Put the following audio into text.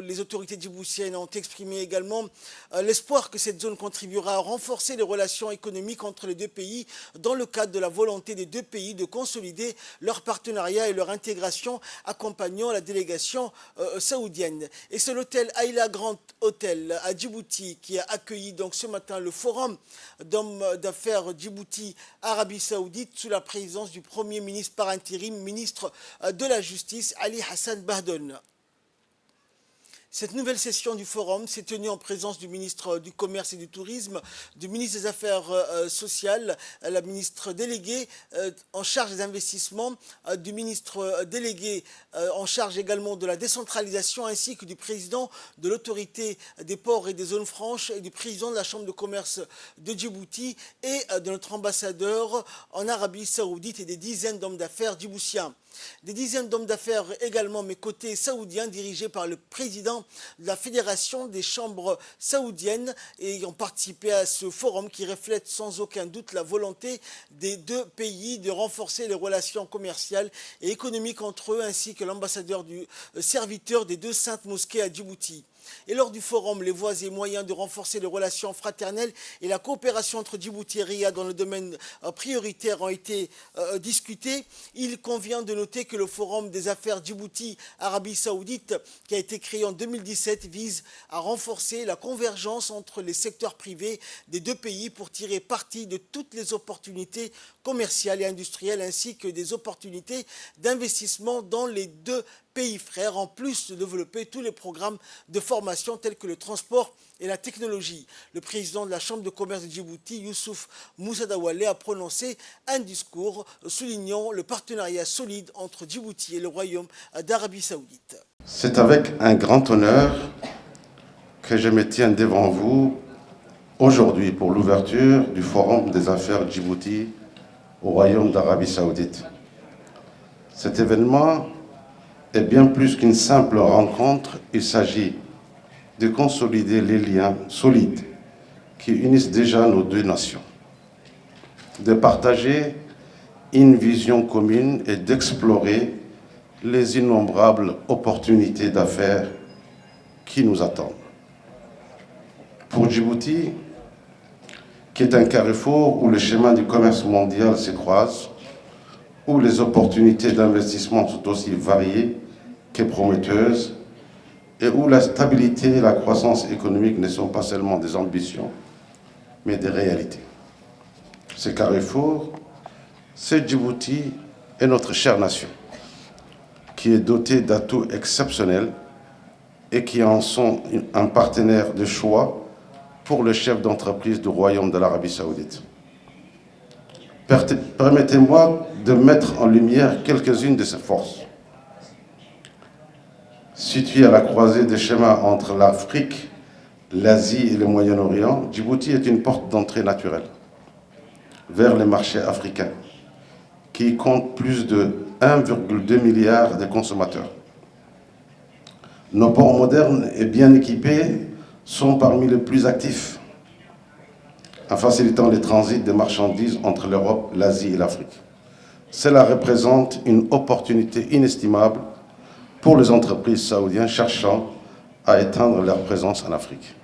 les autorités djiboutiennes ont exprimé également l'espoir que cette zone contribuera à renforcer les relations économiques entre les deux pays dans le cadre de la volonté des deux pays de consolider leur partenariat et leur intégration accompagnant la délégation saoudienne. Et c'est l'hôtel Aïla Grand Hotel à Djibouti qui a accueilli donc ce matin le forum d'hommes d'affaires Djibouti-Arabie Saoudite sous la présidence du Premier ministre par intérim, ministre de la Justice, Ali Hassan Bahdon. Cette nouvelle session du forum s'est tenue en présence du ministre du Commerce et du Tourisme, du ministre des Affaires sociales, la ministre déléguée en charge des investissements, du ministre délégué en charge également de la décentralisation, ainsi que du président de l'autorité des ports et des zones franches et du président de la Chambre de commerce de Djibouti et de notre ambassadeur en Arabie Saoudite et des dizaines d'hommes d'affaires djiboutiens. Des dizaines d'hommes d'affaires également, mais côté saoudien, dirigés par le président de la Fédération des chambres saoudiennes et ont participé à ce forum qui reflète sans aucun doute la volonté des deux pays de renforcer les relations commerciales et économiques entre eux, ainsi que l'ambassadeur du serviteur des deux saintes mosquées à Djibouti. Et lors du forum, les voies et moyens de renforcer les relations fraternelles et la coopération entre Djibouti et Riyad dans le domaine prioritaire ont été discutés. Il convient de noter que le forum des affaires Djibouti-Arabie Saoudite, qui a été créé en 2017, vise à renforcer la convergence entre les secteurs privés des deux pays pour tirer parti de toutes les opportunités commerciales et industrielles ainsi que des opportunités d'investissement dans les deux pays frères, en plus de développer tous les programmes de formation tels que le transport et la technologie. Le président de la Chambre de commerce de Djibouti, Youssouf Moussadawale, a prononcé un discours soulignant le partenariat solide entre Djibouti et le Royaume d'Arabie Saoudite. C'est avec un grand honneur que je me tiens devant vous aujourd'hui pour l'ouverture du Forum des affaires Djibouti au Royaume d'Arabie Saoudite. Cet événement est bien plus qu'une simple rencontre. Il s'agit de consolider les liens solides qui unissent déjà nos deux nations, de partager une vision commune et d'explorer les innombrables opportunités d'affaires qui nous attendent. Pour Djibouti, qui est un carrefour où le chemin du commerce mondial se croise, où les opportunités d'investissement sont aussi variées que prometteuses, et où la stabilité et la croissance économique ne sont pas seulement des ambitions, mais des réalités. Ce carrefour, c'est Djibouti et notre chère nation, qui est dotée d'atouts exceptionnels et qui en sont un partenaire de choix pour le chef d'entreprise du Royaume de l'Arabie Saoudite. Permettez-moi de mettre en lumière quelques-unes de ces forces. Située à la croisée des chemins entre l'Afrique, l'Asie et le Moyen-Orient, Djibouti est une porte d'entrée naturelle vers les marchés africains, qui comptent plus de 1,2 milliard de consommateurs. Nos ports modernes et bien équipés sont parmi les plus actifs en facilitant les transits des marchandises entre l'Europe, l'Asie et l'Afrique. Cela représente une opportunité inestimable pour les entreprises saoudiennes cherchant à étendre leur présence en Afrique.